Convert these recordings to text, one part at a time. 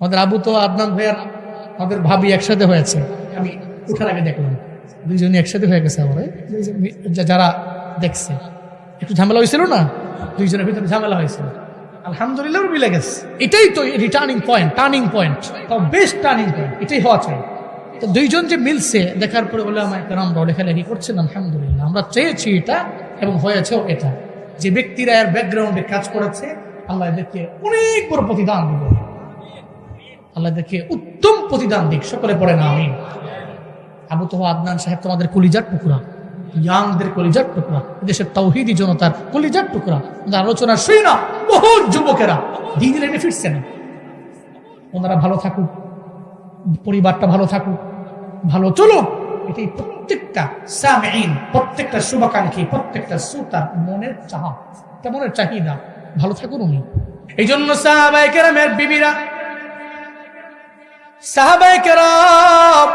আমাদের আবু তো আদনান ভাইয়ার আমাদের ভাবি একসাথে হয়েছে, আমি উঠার আগে দেখলাম দুইজনই একসাথে হয়ে গেছে। আমার যারা দেখছে একটু ঝামেলা হয়েছিল না, দুইজনের ভিতরে ঝামেলা হয়েছিল, আলহামদুলিল্লাহ মিলে গেছে। এটাই তো returning point, turning point, best turning point এটাই হওয়া চাই। তো দুইজন যে মিলছে দেখার পরে বলে আমার আমরা লেখালেখি করছেন, আলহামদুলিল্লাহ আমরা চেয়েছি এটা এবং হয়েছেও এটা। যে ব্যক্তিরা এর ব্যাকগ্রাউন্ডে কাজ করেছে আল্লাহ এদেরকে অনেক বড় প্রতিদান দিব, আল্লাহ এদেরকে উত্তম প্রতিদান দিক। সকলে পড়ে না আমিন। আবু তোহা আদনান সাহেব তোমাদের কলিজার টুকরা, ইয়াংদের কলিজার টুকরা, দেশের তাওহীদি জনতার কলিজার টুকরা। আলোচনা শুই না বহু যুবকেরা দিন লেনে ফিরছে না। ওনারা ভালো থাকুক, পরিবারটা ভালো থাকুক, ভালো চলুক, এটাই প্রত্যেকটা সামিঈন, প্রত্যেকটা শুভাকাঙ্ক্ষী, প্রত্যেকটা শ্রোতার মনের চাহা, মনের চাহিদা ভালো থাকুন উনি। এই জন্য সাহাবায়ে কেরামের বিবিরা, সাহাবায়ে কেরাম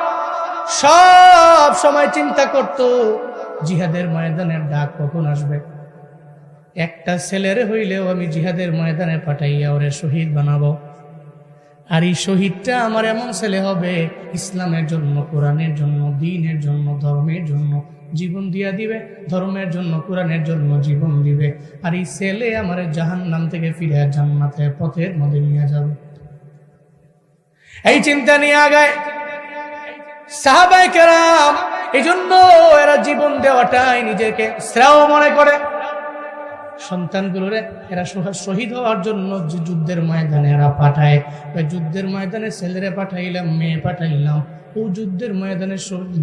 সব সময় চিন্তা করত জিহাদের ময়দানের ডাক কখন আসবে। একটা ছেলের হইলেও আমি জিহাদের ময়দানে পাঠাইয়া ওরে শহীদ বানাবো, আর এই শহীদটা আমার এমন ছেলে হবে ইসলামের জন্য, কোরআনের জন্য, দ্বীনের জন্য, ধর্মের জন্য জীবন দিয়া দিবে, ধর্মের জন্য, কোরআনের জন্য জীবন দিবে। আর এই ছেলে আমার জাহান্নাম থেকে ফিরে জান্নাতের পথের মধ্যে নিয়ে যাবে। এই চিন্তা নিয়ে আগায় সাহাবায়ে কেরাম। এই জন্য এরা জীবন দেওয়াটাই নিজেকে শ্রেয় মনে করে। সন্তানগুলোরে এরা শহীদ হওয়ার জন্য যুদ্ধের ময়দানে এরা পাঠায়। যুদ্ধের ময়দানে ছেলেরে পাঠাইলাম, মেয়ে পাঠাইলাম, ও যুদ্ধের ময়দানে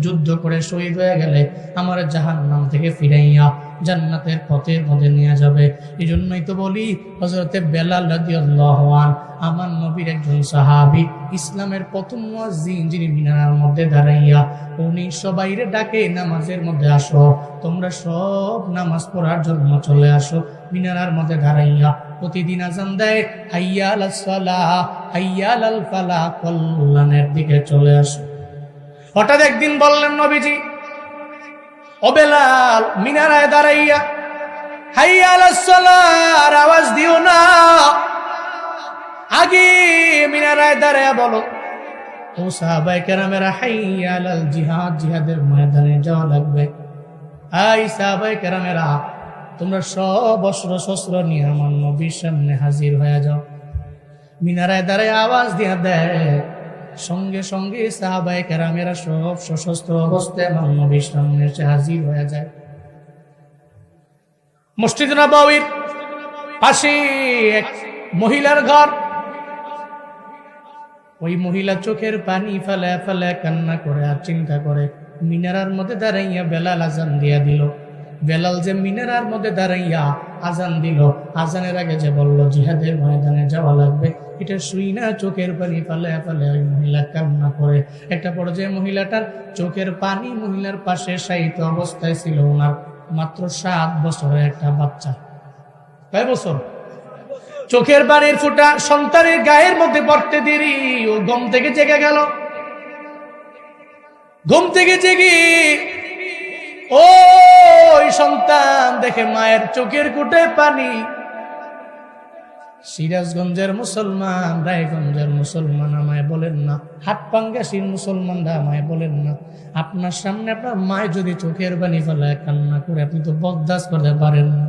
যুদ্ধ করে শহীদ হয়ে গেলে আমার জাহান্নাম থেকে ফিরাইয়া জান্নাতের পথের মধ্যে নিয়ে যাবে। এই জন্যই তো বলি হযরতে বেলাল রাদিয়াল্লাহু আনহু আমার নবীর একজন সাহাবী, ইসলামের প্রথম মুয়াজ্জিন, যিনি মিনারের মধ্যে দাঁড়াইয়া উনি সবাইরে ডাকে নামাজের মধ্যে আসো, তোমরা সব নামাজ পড়ার জন্য চলে আসো। মিনারের মধ্যে দাঁড়াইয়া প্রতিদিন আযান দেয়, হাইয়া আলাস সালাহ, হাইয়া আলাল ফালাহ, কল্যাণের দিকে চলে আসো। হঠাৎ একদিন বললেন নবীজি, ও বেলাল, মিনারায় দাঁড়াইয়া হাইয়া আলাস সালাহর আওয়াজ দিও না, আগে মিনারায় দাঁড়াইয়া বলো ও সাহাবায়ে কেরামেরা, হাইয়া আলাল জিহাদ, জিহাদের ময়দানে যাওয়া লাগবে। আই সাহাবায়ে কেরামেরা, তোমরা সব অস্ত্র শস্ত্র নিয়ে আমার নবীর সামনে হাজির হয়ে যাও। মিনারায় দাঁড়ায় আওয়াজ দিয়া দেয়, সঙ্গে সঙ্গে সাহাবায়ে কেরামেরা সব সশস্ত্র অবস্থায় আমার নবীর সামনে এসে হাজির হয়ে যায়। মসজিদ নববীর পাশে এক মহিলার ঘর। ওই মহিলা চোখের পানি ফেলে ফেলে কান্না করে আর চিন্তা করে, মিনারার মধ্যে দাঁড়াইয়া বেলাল আজান দিয়া দিল। বেলাল যে মিনারার মধ্যে দাঁড়াইয়া আজান দিল, আজানের আগে যে বলল জিহাদের ময়দানে যাওয়া লাগবে, এটা শুই না চোখের পানি ফেলে ফেলে ওই মহিলা কান্না করে। একটা পর্যায়ে মহিলাটার চোখের পানি, মহিলার পাশে শায়িত অবস্থায় ছিল ওনার মাত্র 7 বছরের একটা বাচ্চা। কয় বছর? চোখের পানির ফোঁটা সন্তানের গায়ের মধ্যে পড়তে দেরি, ও ঘুম থেকে জেগে গেল। ঘুম থেকে জেগে ওই সন্তান দেখে মায়ের চোখের কোটে পানি। সিরাজগঞ্জের মুসলমান, রায়গঞ্জের মুসলমান আমায় বলেন না, হাটপাঙ্গাসীর মুসলমানরা আমায় বলেন না, আপনার সামনে আপনার মায় যদি চোখের পানি ফেলায় কান্না করে, আপনি তো বরদাস্ত করতে পারেন না।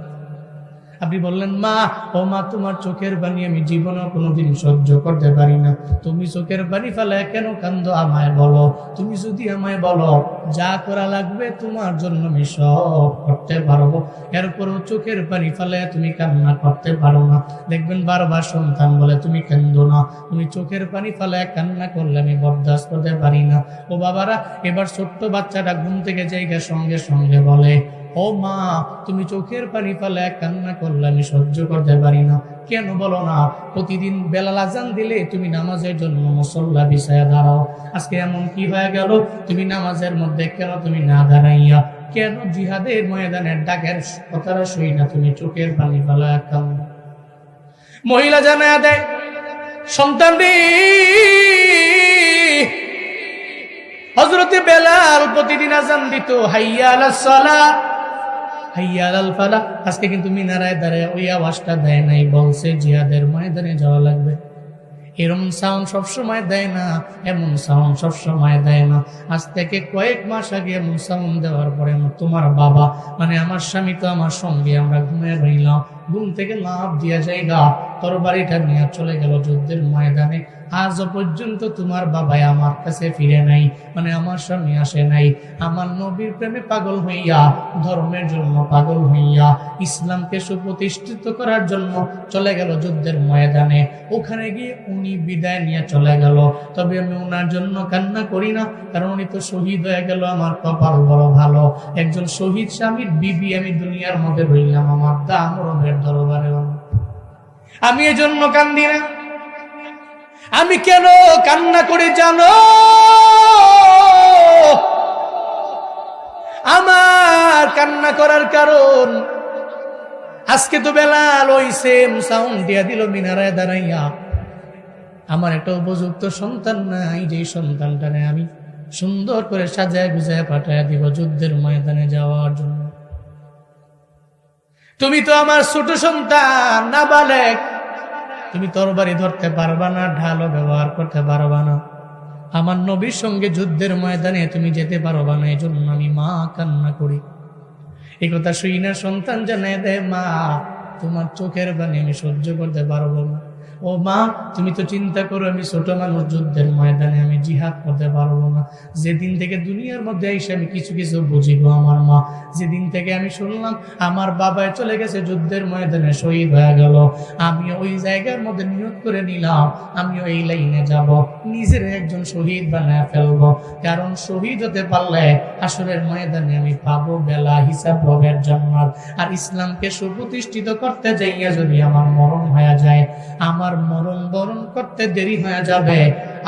আপনি বললেন, মা, ও মা, তোমার চোখের পানি আমি জীবনেও কোনোদিন সহ্য করতে পারি না, তুমি চোখের পানি ফেলায় কেন কান্দো, আমায় বলো। তুমি যদি আমায় বলো যা করা লাগবে তোমার জন্য আমি সব করতে পারবো, এরপরও চোখের পানি ফেলায় তুমি কান্না করতে পারো না। দেখবেন বারবার সন্তান বলে, তুমি কান্দো না, তুমি চোখের পানি ফেলায় কান্না করলে আমি বরদাস্ত করতে পারি না। ও বাবারা, এবার ছোট্ট বাচ্চাটা ঘুম থেকে জায়গা সঙ্গে সঙ্গে বলে, ও মা, তুমি চোখের পানি ফেলায় কান্না করলে আমি সহ্য করতে পারি না। কেন বলো না, প্রতিদিন বেলাল আজান দিলে তুমি নামাজের জন্য মুসল্লা বিছায়া দাঁড়াও, আজকে এমন কি হয়ে গেল, তুমি নামাজের মধ্যে কেন তুমি না দাঁড়াইয়া, কেন জিহাদের ময়দানের ডাকের কথাটা শুই না তুমি চোখের পানি ফেলায় কান্না? মহিলা জানায়া দেয়, সন্তান রে, হযরতে বেলাল প্রতিদিন আজান দিত, হাইয়া আলাস সালাহ, হাইয়া আলাল ফালাহ। আজকে কিন্তু মিনারায় দাঁড়ায় ওই আওয়াজটা দেয় নাই, বলছে জিহাদের ময়দানে যাওয়া লাগবে। এরম সাউন্ড সবসময় দেয় না, এমন সাউন্ড সবসময় দেয় না। আজ থেকে কয়েক মাস আগে এমন সাউন্ড দেওয়ার পরে তোমার বাবা মানে আমার স্বামী তো আমার সঙ্গে আমরা ঘুমিয়ে রইলাম, ঘুম থেকে লাফ দিয়া যাইগা তরবারিটা নিয়ে চলে গেল যুদ্ধের ময়দানে। আজও পর্যন্ত তোমার বাবাই আমার কাছে ফিরে নাই, মানে আমার স্বামী আসে নাই। আমার নবীর প্রেমে পাগল হইয়া, ধর্মের জন্য পাগল হইয়া, ইসলামকে সুপ্রতিষ্ঠিত করার জন্য চলে গেল যুদ্ধের ময়দানে। ওখানে গিয়ে উনি বিদায় নিয়ে চলে গেল। তবে আমি ওনার জন্য কান্না করি না, কারণ উনি তো শহীদ হয়ে গেল। আমার কপাল বড় ভালো, একজন শহীদ স্বামীর বিবি আমি দুনিয়ার মধ্যে রইলাম আমার দাম রবের দরবারে। আমি এজন্য কান্দি না। আমি কেন কান্না করে জানো? আমার কান্না করার কারণ, আজকে তো বেলাল ওই সেম সাউন্ড দিয়া দিল মিনারায় দাঁড়াইয়া। আমার একটা উপযুক্ত সন্তান নাই, যে সন্তানটা আমি সুন্দর করে সাজায় গুজায় পাঠায় দিব যুদ্ধের ময়দানে যাওয়ার জন্য। তুমি তো আমার ছোট সন্তান, নাবালেগ, তুমি তরবারি ধরতে পারবা না, ঢালও ব্যবহার করতে পারবা না। আমার নবীর সঙ্গে যুদ্ধের ময়দানে তুমি যেতে পারবা না, এই জন্য আমি মা কান্না করি। এই কথা শুই না সন্তান জানায় দেয়, মা তোমার চোখের পানি আমি সহ্য করতে পারবো না। ও মা, তুমি তো চিন্তা করো আমি ছোট মানুষ, যুদ্ধের ময়দানে আমি জিহাদ করতে পারবো না। যেদিন থেকে দুনিয়ার মধ্যে এসে আমি কিছু কিছু বুঝিব আমার মা, যেদিন থেকে আমি শুনলাম আমার বাবাই চলে গেছে যুদ্ধের ময়দানে শহীদ হয়ে গেল, আমি ওই জায়গার মধ্যে নিয়োগ করে নিলাম আমিও এই লাইনে যাব, নিজের একজন শহীদ বানায় ফেলবো। কারণ শহীদ হতে পারলে আসরের ময়দানে আমি পাবো বেলা হিসাব রবের জান্নাত। আর ইসলামকে সুপ্রতিষ্ঠিত করতে যাইয়া যদি আমার মরণ হয়ে যায়, আমার মরণ বরণ করতে দেরি হয়ে যাবে,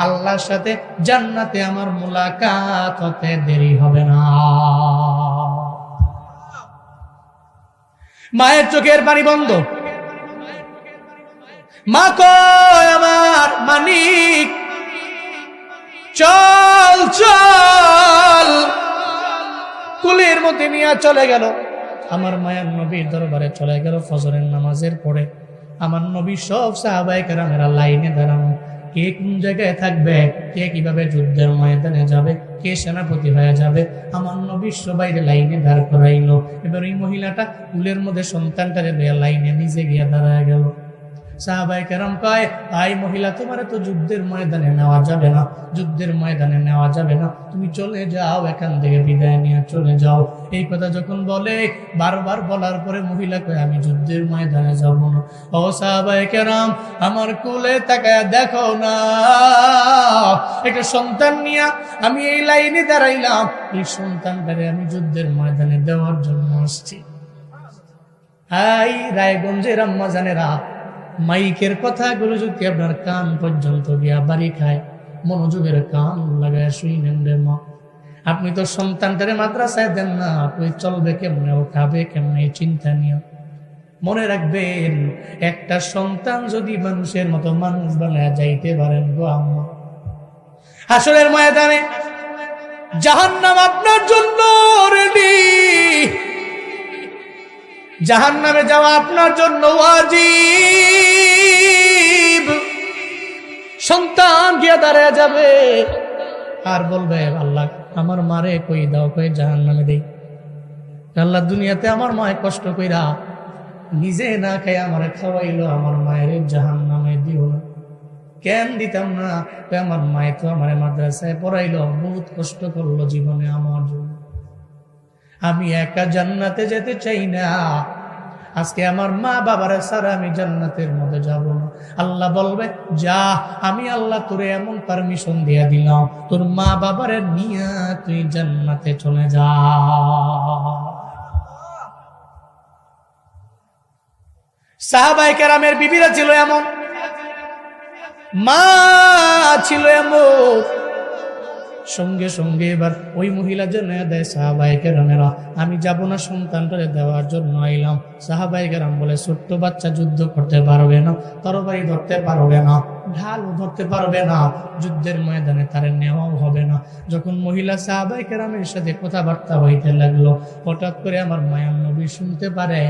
আল্লাহর সাথে জান্নাতে আমার মুলাকাত হতে দেরি হবে না। মায়ের চোখের পানি বন্ধ। মা কয় আমার মানিক চল চল, কুলের মধ্যে নিয়ে চলে গেল। আমার মায়ের নবীর দরবারে চলে গেল ফজরের নামাজের পরে। আমার নবী সব সাহাবায়ে কেরামেরা লাইনে দাঁড়ানো, কে কোন জায়গায় থাকবে, কে কিভাবে যুদ্ধের ময়দানে যাবে, কে সেনাপতি হয়ে যাবে। আমার নবী সবাইরে লাইনে দাঁড় করাইলো। এবার ওই মহিলাটা কুলের মধ্যে সন্তানটারে লাইনে নিজে গিয়ে দাঁড়ায় গেল। সাহাবায়ে কেরাম কয়, আই মহিলা, তোমার তো যুদ্ধের ময়দানে নেওয়া যাবে না, যুদ্ধের ময়দানে নেওয়া যাবে না, তুমি চলে যাও, এখান থেকে বিদায় নিয়ে চলে যাও। এই কথা যখন বলে, বারবার বলার পরে মহিলা কয়, আমি যুদ্ধের ময়দানে যাব না। ও সাহাবায়ে কেরাম, আমার কোলে তাকায় দেখো না, একটা সন্তান নিয়ে আমি এই লাইনে দাঁড়াইলাম, এই সন্তানটারে আমি যুদ্ধের ময়দানে দেওয়ার জন্য আসছি। আই রায়গঞ্জের আম্মা জানেরা, মাইকের কথাগুলো যদি আপনার কান পর্যন্ত গিয়া বাড়ি খায়, মনোযোগের কান লাগায় শুইনেন রে মা। আপনি তো সন্তানটারে মাদ্রাসায় দেন না, তুই চলবে কেমনে, ও খাবে কেমনে, চিন্তা নিয়ে মনে রাখবেন, একটা সন্তান যদি মানুষের মতো মানুষ বানায় যাইতে পারেন গো আম্মা, হাসরের ময়দানে জাহান্নাম আপনার জন্য রেডি, জাহান্নামে যাওয়া আপনার জন্য ওয়াজিব। সন্তান গিয়ে দাঁড়ায় যাবে আর বলবে, আল্লাহ আমার মারে কই দাও, কই জাহান্নামে দেই। আল্লাহ দুনিয়াতে আমার মায়ে কষ্ট কইরা নিজে না খাই আমারে খাওয়াইলো, আমার মায়ের জাহান্নামে দিও না। কেন দিতাম না? আমার মায়ে তো আমার মাদ্রাসায় পড়াইলো, বহুত কষ্ট করলো জীবনে আমার জন্য। আমি একা জান্নাতে যেতে চাই না। আজকে আমার মা বাবার ছাড়া আমি জান্নাতের মধ্যে যাব না। আল্লাহ বলবে, যা, আমি আল্লাহ তোরে এমন পারমিশন দিয়া দিলাম, তোর মা বাবার নিয়ে তুই জান্নাতে চলে যা। সাহাবায়ে কেরামের বিবিরা ছিল এমন, মা ছিল এমন। সঙ্গে সঙ্গে এবার ওই মহিলা জানায়া দেয়, সাহাবায়ে কেরামেরা আমি যাব না, সন্তানটারে দেওয়ার জন্য আইলাম। সাহাবায়ে কেরাম বলে ছোট্ট বাচ্চা যুদ্ধ করতে পারবে না, তরবারি ধরতে পারবে না, ঢালও ধরতে পারবে না, যুদ্ধের ময়দানে তার নেওয়াও হবে না। যখন মহিলা সাহাবায়ে কেরামের সাথে কথাবার্তা হইতে লাগলো, হঠাৎ করে আমার মায়ার নবী শুনতে পারে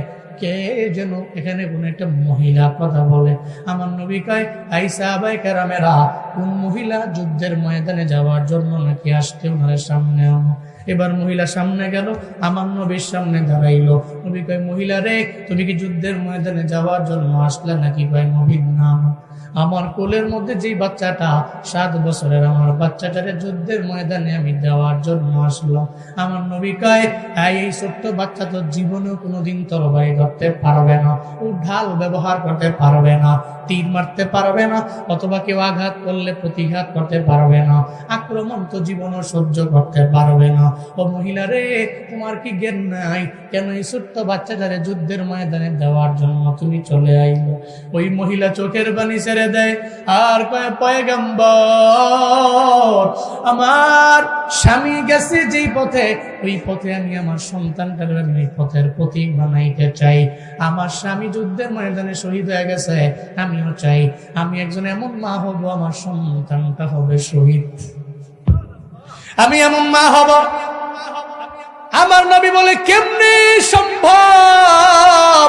কে যেন এখানে কোন একটা মহিলা কথা বলে। আমার নবী কয়, আই সাহাবায়ে কেরামেরা, কোন মহিলা যুদ্ধের ময়দানে যাওয়ার জন্য নাকি আসতে, ওনার সামনে আনো। এবার মহিলা সামনে গেল, আমার নবীর সামনে দাঁড়াইলো। নবী কয়, মহিলা রে, তুমি কি যুদ্ধের ময়দানে যাওয়ার জন্য আসলে নাকি? কয়, নবীর নাম আমার কোলের মধ্যে যেই বাচ্চাটা 7 বছরের, আমার বাচ্চাটারে যুদ্ধের ময়দানে আমি দেওয়ার জন্য আসলাম। আমার নবী কয়, এই ছোট্ট বাচ্চা তো জীবনেও কোনোদিন তরবারি ধরতে পারবে না, ও ঢাল ব্যবহার করতে পারবে না, তীর মারতে পারবে না, অথবা কেউ আঘাত করলে প্রতিঘাত করতে পারবে না, আক্রমণ তো জীবনও সহ্য করতে পারবে না। ও মহিলা রে, তোমার কি জ্ঞান নাই? কেন এই ছোট্ট বাচ্চাটারে যুদ্ধের ময়দানে দেওয়ার জন্য তুমি চলে আইলো? ওই মহিলা চোখের পানি ছেড়ে দেয় আর কয়, পয়গম্বর, আমার স্বামী গেছে যেই পথে, ওই পথে আমি আমার সন্তানটার ওই পথের প্রতীক বানাইতে চাই। আমার স্বামী যুদ্ধের ময়দানে শহীদ হয়ে গেছে, আমিও চাই আমি একজন এমন মা হব, আমার সন্তানটা হবে শহীদ, আমি এমন মা হব। আমার নবী বলে, কেমনে সম্ভব?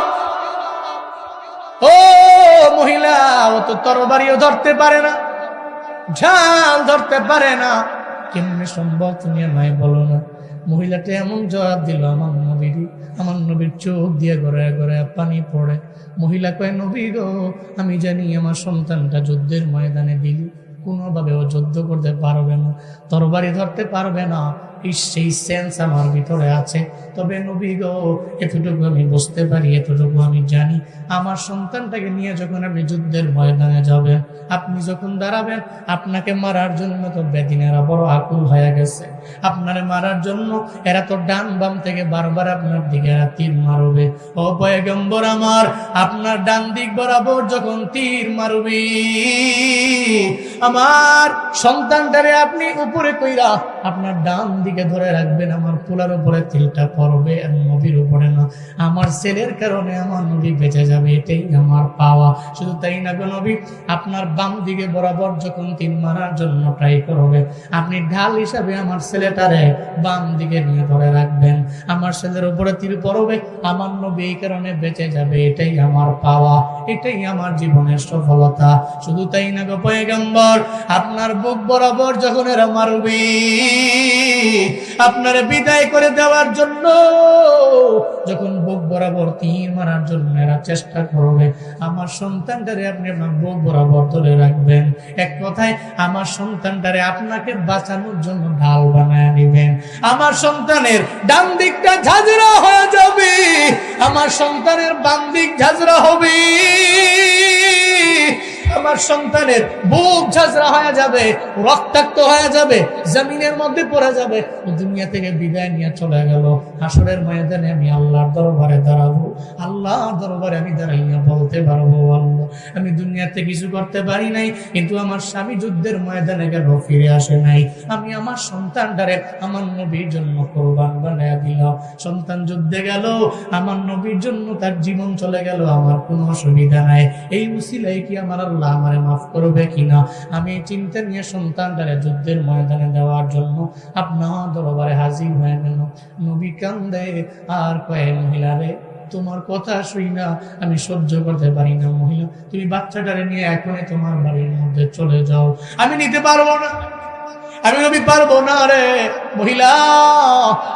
ও মহিলা, ও তো তরবারিও ধরতে পারে না, ঝাল ধরতে পারে না, কেমনে সম্ভব? তুমি আমায় বলো না। মহিলাটা এমন জবাব দিল আমার নবীর, আমার নবীর চোখ দিয়ে গড়ে গড়ে পানি পড়ে। মহিলা কয়, নবী গো, আমি জানি আমার সন্তানটা যুদ্ধের ময়দানে দিলি কোনোভাবে ও যুদ্ধ করতে পারবে না, তরবারি ধরতে পারবে না, সেই সেন্স আমার ভিতরে আছে। তবে নবী গো, এতটুকু আমি বুঝতে পারি, এতটুকু আমি জানি, আমার সন্তানটাকে নিয়ে যখন আপনি যুদ্ধের ময়দানে যাবেন, আপনি যখন দাঁড়াবেন, আপনাকে মারার জন্য তো বেদিনেরা বড় আকুল হয়ে গেছে, আপনারে মারার জন্য এরা তো ডান বাম থেকে বারবার আপনার দিকে এরা তীর মারবে। ও পয়গম্বর আমার, আপনার ডান দিক বরাবর যখন তীর মারবি, আমার সন্তানটারে আপনি উপরে কইরা আপনার ডান দিকে ধরে রাখবেন, আমার পোলার উপরে তিলটা পড়বে, আর নবীর উপরে না। আমার ছেলের কারণে আমার নবী বেঁচে যাবে, এটাই আমার পাওয়া। শুধু তাই না গো নবী, আপনার বাম দিকে বরাবর যখন তীর মারার জন্য ট্রাই করবে, আপনি ঢাল হিসাবে আমার ছেলেটারে বাম দিকে নিয়ে ধরে রাখবেন, আমার ছেলের উপরে তীর পড়বে, আমার নবী এই কারণে বেঁচে যাবে, এটাই আমার পাওয়া, এটাই আমার জীবনের সফলতা। শুধু তাই না গো পয়গম্বর, আপনার বুক বরাবর যখন এরা মারবে, আপনারে বিদায় করে দেওয়ার জন্য যখন বুক বরাবর তীর মারার জন্য এরা চেষ্টা করবে, আমার সন্তানটারে আপনি আপনার বুক বরাবর ধরে রাখবেন। এক কথায়, আমার সন্তানটারে আপনাকে বাঁচানোর জন্য ঢাল বানায় নিবেন। আমার সন্তানের ডান দিকটা ঝাঁঝরা হয়ে যাবে, আমার সন্তানের বাম দিক ঝাঁঝরা হবে, আমার সন্তানের বুক ঝাঁঝরা হয়ে যাবে, রক্তাক্ত হয়ে যাবে, জমিনের মধ্যে পড়ে যাবে, দুনিয়া থেকে বিদায় নিয়ে চলে গেল। হাসরের ময়দানে আমি আল্লাহর দরবারে দাঁড়াবো, আল্লাহর দরবারে আমি দাঁড়াইয়া বলতে পারবো, আল্লাহ, আমি দুনিয়াতে কিছু করতে পারি নাই, কিন্তু আমার স্বামী যুদ্ধের ময়দানে গেল, ফিরে আসে নাই, আমি আমার সন্তানটারে আমার নবীর জন্য কোরবান বানায়া দিলাম। সন্তান যুদ্ধে গেল, আমার নবীর জন্য তার জীবন চলে গেল, আমার কোনো অসুবিধা নাই। এই উসিলায় কি আমার আল্লাহ আমারে মাফ করবে কিনা? আমি চিন্তা নিয়ে সন্তানটারে যুদ্ধের ময়দানে দেওয়ার জন্য আপনার দরবারে হাজির হয়ে গেল। নবী কান্দে আর কয়ে, মহিলা রে, তোমার কথা শুই না আমি সহ্য করতে পারি না, মহিলা, তুমি বাচ্চাটারে নিয়ে এখনই তোমার বাড়ির মধ্যে চলে যাও, আমি নিতে পারবো না, আমি নবী পারবো না রে। মহিলা,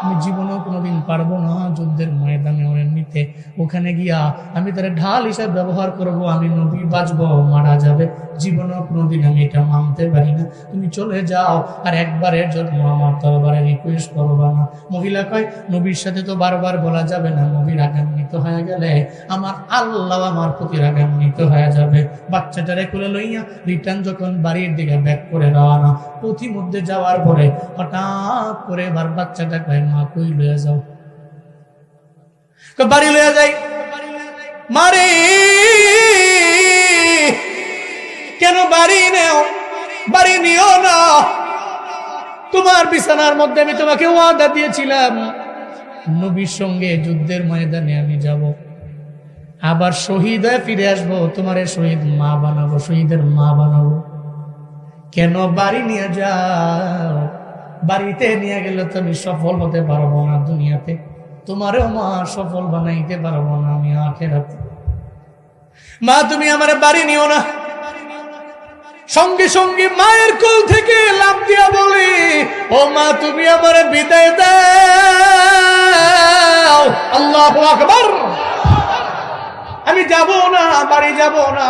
আমি জীবনেও কোনোদিন পারবো না যুদ্ধের ময়দানে ওরে নিতে, ওখানে গিয়া আমি তার ঢাল হিসাবে ব্যবহার করব, আমি নবী বাঁচবো, মারা যাবে, জীবনেও কোনোদিন আমি এটা মানতে পারি না, তুমি চলে যাও, আর একবারের জন্য আমার দরবারে রিকোয়েস্ট করবা না। মহিলা কয়, নবীর সাথে তো বারবার বলা যাবে না, নবী রাগান্বিত হয়ে গেলে আমার আল্লাহ আমার প্রতি রাগান্বিত হয়ে যাবে। বাচ্চাটারে কোলে লইয়া রিটার্ন যখন বাড়ির দিকে ব্যাক করে রওনা, পথিমধ্যে যাওয়ার পরে হঠাৎ করে এবার বাচ্চাটা কয়, মা কই লইয়া যাও? বাড়ি লইয়া যাই। মারে, কেন বাড়ি নেও? বাড়ি নিও না, তোমার বিছানার মধ্যে আমি তোমাকে ওয়াদা দিয়েছিলাম, নবীর সঙ্গে যুদ্ধের ময়দানে আমি যাব, আবার শহীদ হয়ে ফিরে আসবো, তোমার শহীদ মা বানাবো, শহীদের মা বানাবো। কেন বাড়ি নিয়ে যাও? বাড়িতে নিয়ে গেলে তো আমি সফল হতে পারবো না দুনিয়াতে, তোমারও মা সফল বানাইতে পারবো না আমি আখিরাতে। মা তুমি আমার বাড়ি নিও না। সঙ্গে সঙ্গে মায়ের কোল থেকে লাফ দিয়া বলে, ও মা তুমি আমার বিদায় দাও। আল্লাহু আকবার। আমি যাব না, বাড়ি যাব না,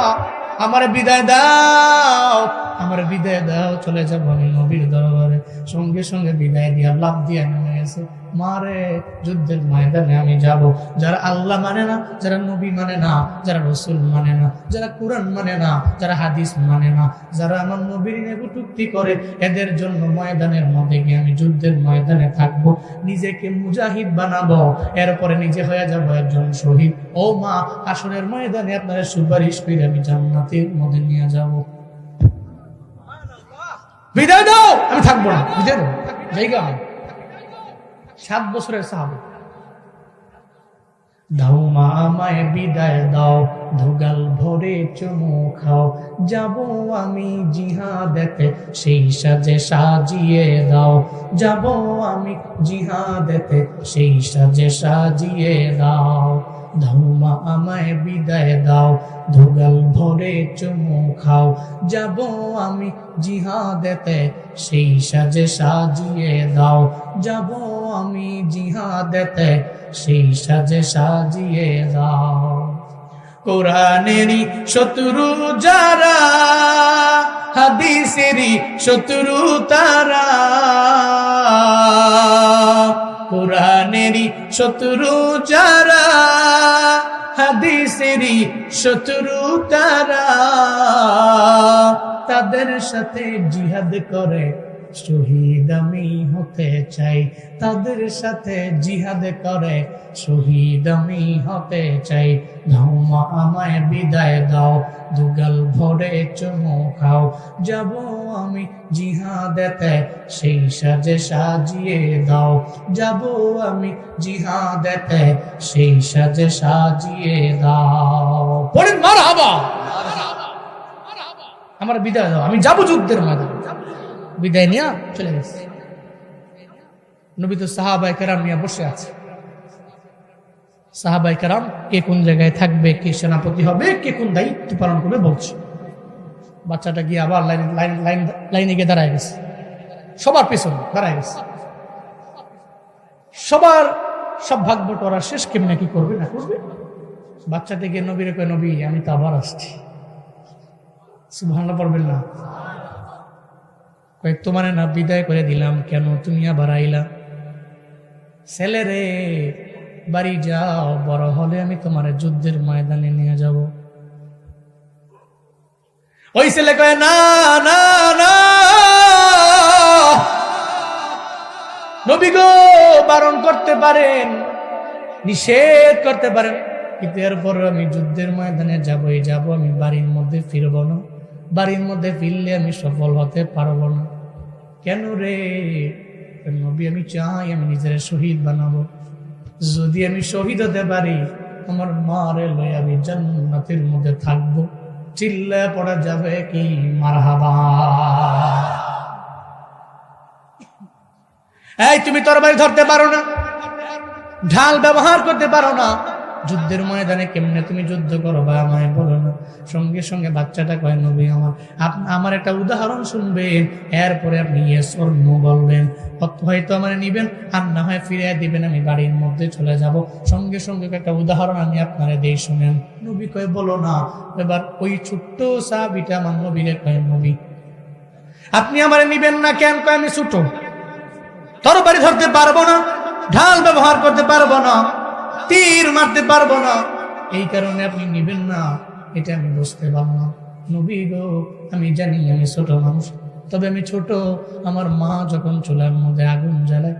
আমার বিদায় দাও, আমার বিদায় দাও, চলে যাবো আমি নবীর দরবারে। সঙ্গে সঙ্গে বিদায় দিয়া লাভ দিয়া নেমে গেছে। মারে যুদ্ধের ময়দানে আমি যাব। যারা আল্লাহ মানে না, যারা নবী মানে না, যারা রসুল মানে না, যারা কোরআন মানে না, যারা হাদিস মানে না, যারা আমার নবীর নেবুটুক্তি করে, এদের জন্য ময়দানের মধ্যে গিয়ে আমি যুদ্ধের ময়দানে থাকবো, নিজেকে মুজাহিদ বানাবো, এরপরে নিজে হয়ে যাবো একজন শহীদ। ও মা, আসরের ময়দানে আপনারা সুপারিশ করে আমি জান্নাতের মধ্যে নিয়ে যাব। বিদায় দাও, আমি থাকবো না, বিদায় দাও, জায়গা আমি 7 বছরের সাহাবী। দাও মা আমায় বিদায় দাও, ধুগাল ভরে চুমু খাও, যাব আমি জিহাদেতে, সেই সাজে সাজিয়ে দাও, যাব আমি জিহাদেতে, সেই সাজে সাজিয়ে দাও। দাও মা আমায় বিদায় দাও, ধুগাল ভরে চুমু খাও, যাব আমি জিহাদেতে, সেই সাজে সাজিয়ে দাও, যাব আমি জিহাদেতে, সেই সাজে সাজিয়ে দাও। কোরআনেরই শত্রু যারা, হাদিসেরই শত্রু তারা, কোরআনেরই শত্রু যারা, হাদিসেরই শত্রু তারা, তাদের সাথে জিহাদ করে শহীদ আমি হতে চাই, তাদের সাথে জিহাদ করে শহীদ আমি হতে চাই। দাও মা আমায় বিদায় দাও, দুগাল ভরে চুমু খাও, যাব আমি জিহাদেতে, সেই সাজে সাজিয়ে দাও, যাব আমি জিহাদেতে, সেই সাজে সাজিয়ে দাও। পড়েন মারহাবা। আমার বিদায় দাও, আমি যাব যুদ্ধের ময়দানে। বিদায় নিয়ে চলে গেছে। নবী তো সাহাবায়ে কেরাম নিয়ে বসে আছে। সাহাবায়ে কেরাম কে কোন জায়গায় থাকবে, কে সেনাপতি হবে, কে কোন দায়িত্ব পালন করবে বলছে। বাচ্চাটা গিয়ে আবার লাইনে গিয়ে দাঁড়ায় গেছে, সবার পেছনে দাঁড়ায় গেছে। সবার সব ভাগ বটোয়ারা শেষ, কেমনে কি করবে না করবে। বাচ্চাটা গিয়ে নবীরে কয়, নবী আমি তো আবার আসছি। সুবহানাল্লাহ পড়বেন না? তোমারে না বিদায় করে দিলাম, কেন তুমি আবার আইলা? ছেলে রে, বাড়ি যাও, বড় হলে আমি তোমার যুদ্ধের ময়দানে নিয়ে যাব। ওই ছেলে কয়, না না না, নবী গো বারণ করতে পারেন, নিষেধ করতে পারেন, কিন্তু এরপর আমি যুদ্ধের ময়দানে যাবই যাব, আমি বাড়ির মধ্যে ফিরবো না, বাড়ির মধ্যে ফিরলে আমি সফল হতে পারবো না। কেন রে? নবী আমি চাই আমি নিজের শহীদ বানাবো, যদি আমি শহীদ হতে পারি আমার মারে লই আমি জান্নাতের মধ্যে থাকবো। চিল্লায় পড়া যাবে কি মারহাবা? এই তুমি তরবারি ধরতে পারো না, ঢাল ব্যবহার করতে পারো না, যুদ্ধের ময়দানে কেমনে তুমি যুদ্ধ করো বা আমায় বলো না। সঙ্গে সঙ্গে বাচ্চাটা কয়, নবী আমার একটা উদাহরণ শুনবেন, এরপরে আপনি ইয়েস অর নো বলবেন, হয়তো আমার নিবেন আর না হয় ফিরে দিবেন, আমি বাড়ির মধ্যে চলে যাব। সঙ্গে সঙ্গে একটা উদাহরণ আমি আপনারা দেই শুনেন। নবী কয়, বলো না। এবার ওই ছোট্ট সাহাবীটা আমার নবীরে কয়, নবী আপনি আমার নিবেন না কেন? কয়, আমি ছোট, তরবারি ধরতে পারবো না, ঢাল ব্যবহার করতে পারবো না, তীর মারতে পারবো না, এই কারণে আপনি নিবেন না, এটা আমি বুঝতে পারলাম। নবী গো আমি জানি আমি ছোট মানুষ, তবে আমি ছোট, আমার মা যখন চুলার মধ্যে আগুন জ্বালায়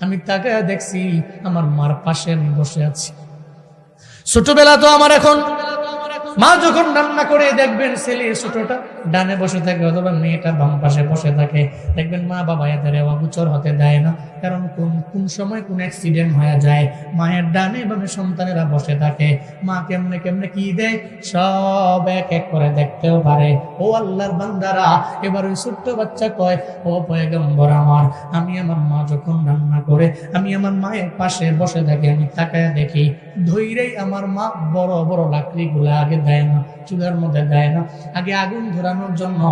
আমি তাকে দেখছি, আমার মার পাশে আমি বসে আছি। ছোটবেলা তো আমার এখন মা যখন রান্না করে দেখবেন ছেলে ছোটটা ডানে বসে থাকে অথবা মেয়েটা বাম পাশে বসে থাকে, দেখবেন মা বাবা এদের অগোচর হতে দেয় না। কারণ কোন সময় কোন অ্যাক্সিডেন্ট হয়ে যায়, মায়ের ডানে বামে সন্তানেরা বসে থাকে, মা কেমনে কেমনে কি দেয় সব এক এক করে দেখতেও পারে। ও আল্লাহর বান্দারা, এবার ওই ছোট্ট বাচ্চা কয়, ও পয়গম্বর আমার, আমি আমার মা যখন রান্না করে আমি আমার মায়ের পাশে বসে থাকি, আমি তাকায় দেখি ধৈরেই আমার মা বড় বড় লাকড়িগুলা আগে দেয় না, চুলার মধ্যে দেয় না, আগে আগুন ধরানোর জন্য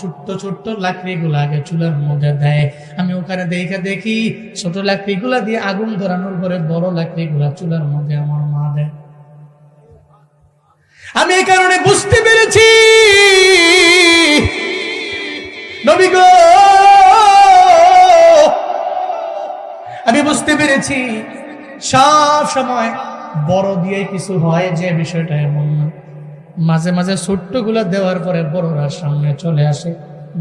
ছোট্ট ছোট্ট লাকড়িগুলা আগে চুলার মধ্যে দেয়। আমি ওখানে দেখি ছোট লাকড়িগুলা দিয়ে আগুন ধরানোর পরে বড় লাকড়িগুলা চুলার মধ্যে আমার মা দেয়। আমি এই কারণে বুঝতে পেরেছি নবী গো, আমি বুঝতে পেরেছি সব সময় বড় দিয়ে কিছু হয় যে বিষয়টা এমন না। মাঝে মাঝে ছোট্ট গুলা দেওয়ার পরে বড়রা সামনে চলে আসে,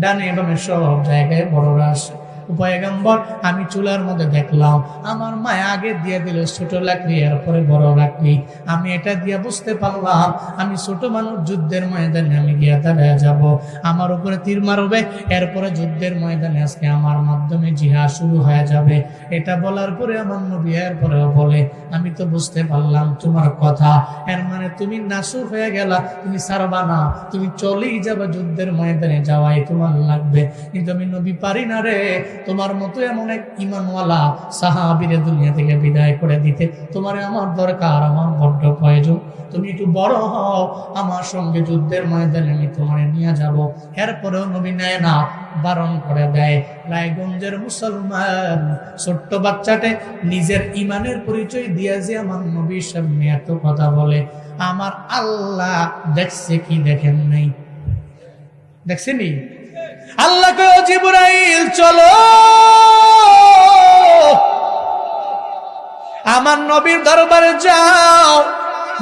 ডানে বামে সব জায়গায় বড়রা আসে। পয়গম্বর, আমি চুলার মধ্যে দেখলাম আমার মা আগে দিয়ে দিল ছোট লাকড়ি, এরপরে বড় লাকড়ি। আমি এটা দিয়ে বুঝতে পারলাম আমি ছোট মানুষ, যুদ্ধের ময়দানে আমি গিয়ে দাঁড়ায় যাব, আমার উপরে তীর মারবে, এরপরে যুদ্ধের ময়দানে আজকে আমার মাধ্যমে জিহাদ শুরু হয়ে যাবে। এটা বলার পরে আমার নবী এরপরেও বলে, আমি তো বুঝতে পারলাম তোমার কথা, এর মানে তুমি নাসুক হয়ে গেলা, তুমি ছাড়বা না, তুমি চলেই যাবে, যুদ্ধের ময়দানে যাওয়াই তোমার লাগবে। কিন্তু আমি নবী পারি না রে, তোমার মতো এমন এক ইমানওয়ালা সাহাবীরে দুনিয়া থেকে বিদায় করে দিতে। তোমার আমার দরকার, আমার বড্ড প্রয়োজন। তুমি একটু বড় হও, আমার সঙ্গে যুদ্ধের ময়দানে আমি তোমার নিয়ে যাব। এরপরেও নবী নেয় না, বারণ করে দেয়। রায়গঞ্জের মুসলমান ছোট্ট বাচ্চাটে নিজের ইমানের পরিচয় দিয়ে যে আমার নবীর সামনে এত কথা বলে, আমার আল্লাহ দেখছে কি দেখেন নাই? দেখছেনি? আল্লাহ কয়, জিবরাইল চলো আমার নবীর দরবারে যাও,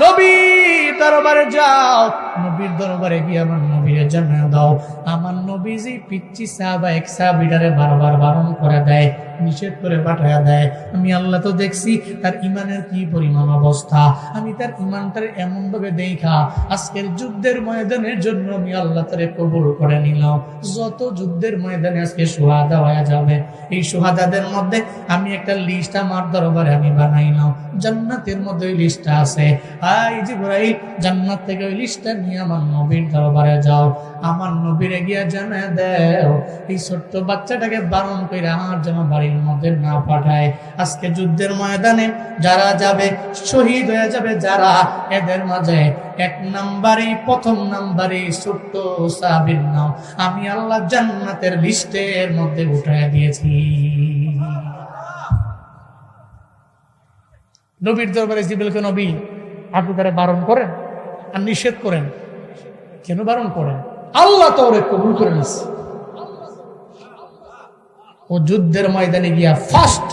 নবীর দরবারে যাও, নবীর দরবারে গিয়ে আমার নবীরে জানিয়ে দাও আমার নবীজি পিচ্চি সাহাবা এক সাহাবীটারে বারবার বারণ করে দেয়, নিষেধ করে পাঠায়া দেয়। আমি আল্লাহ তো দেখছি তার ইমানের কি পরিমাণ অবস্থা, আমি তার ইমানটারে এমন ভাবে দেখা আজকের যুদ্ধের ময়দানের জন্য আমি আল্লাহ তারে কবুল করে নিলাম। যত যুদ্ধের ময়দানে আজকে সুহাদা হয়ে যাবে, এই সুহাদাদের মধ্যে আমি একটা লিস্ট আমার দরবারে আমি বানাইলাম, জান্নাতের মধ্যে ওই লিস্টটা আছে। এই জিবরাইল জান্নাত থেকে ওই লিস্টটা নিয়ে আমার নবীর দরবারে যাও, আমার নবীরে গিয়া জানায় দেও এই ছোট্ট বাচ্চাটাকে বারণ করে আমার যেন বাড়ির মধ্যে না পাঠায়। আজকে যুদ্ধের ময়দানে যারা যাবে, শহীদ হয়ে যাবে যারা, এদের মাঝে এক নাম্বারে, প্রথম নাম্বারে ছোট্ট সাহাবীর নাম আমি আল্লাহ জান্নাতের লিস্টের মধ্যে উঠায় দিয়েছি। নবীর দরবারে জিবরাইলকে নবী আপনি তারা বারণ করেন আর নিষেধ করেন, কেন বারণ করেন? আল্লাহ তো ওরে কবুল করে নিচ্ছে। ও যুদ্ধের ময়দানে গিয়া ফার্স্ট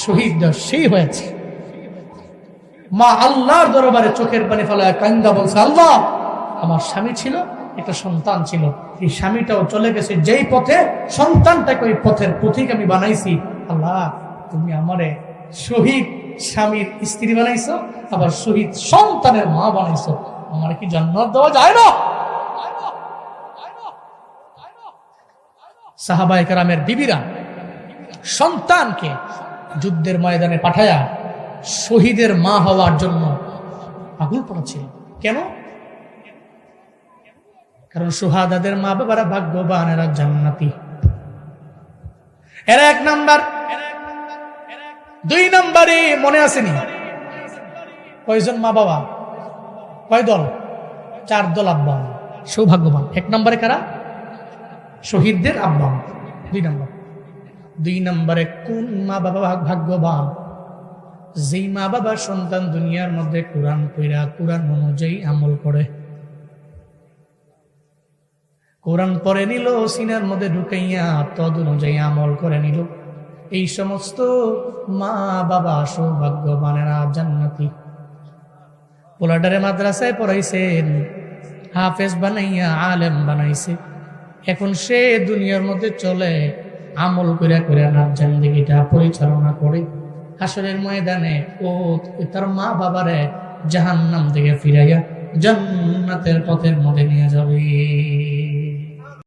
শহীদ সেই হয়েছে। মা আল্লাহর দরবারে চোখের পানি ফেলায় কান্দা বলছে, আল্লাহ আমার স্বামী ছিল, একটা সন্তান ছিল, এই স্বামীটাও চলে গেছে যেই পথে, সন্তানটাকে ওই পথের পথিক আমি বানাইছি। আল্লাহ তুমি আমারে শহীদ স্বামীর স্ত্রী বানাইছো, আবার শহীদ সন্তানের মা বানাইছো, আমার কি জান্নাত দেওয়া যায় না? সাহাবায়ে কেরামের বিবিরা সন্তানকে যুদ্ধের ময়দানে পাঠায়া শহীদের মা হওয়ার জন্য পাগল পড়াচ্ছিল। কেন? কারণ সুহাদাদের মা বাবারা ভাগ্যবান, এরা জান্নাতি। এরা এক নাম্বার। দুই নাম্বারে মনে আসেনি কয়জন মা বাবা? কয় দল? 4 দল আব্বা সৌভাগ্যবান। এক নম্বরে কারা? শহীদদের আব্বা। 2 নম্বর। 2 নম্বরে কোন মা বাবা ভাগ্যবান? যেই মা বাবার সন্তান দুনিয়ার মধ্যে কোরআন পড়া, কোরআন অনুযায়ী আমল করে, কোরআন পড়ে নিল, সিনার মধ্যে ঢুকাইয়া তদ অনুযায়ী আমল করে নিল, এই সমস্ত মা বাবা সৌভাগ্যবানেরা জান্নাতি। পোলাডারে মাদ্রাসায় পড়াইছেন, হাফেজ বানাইয়া আলেম বানাইছে, এখন সে দুনিয়ার মধ্যে চলে, আমল করে করে না জিন্দেগিটা পরিচালনা করে, হাসরের ময়দানে ও তার মা বাবারে জাহান্নাম থেকে ফিরাইয়া জান্নাতের পথের মধ্যে নিয়ে যাবে।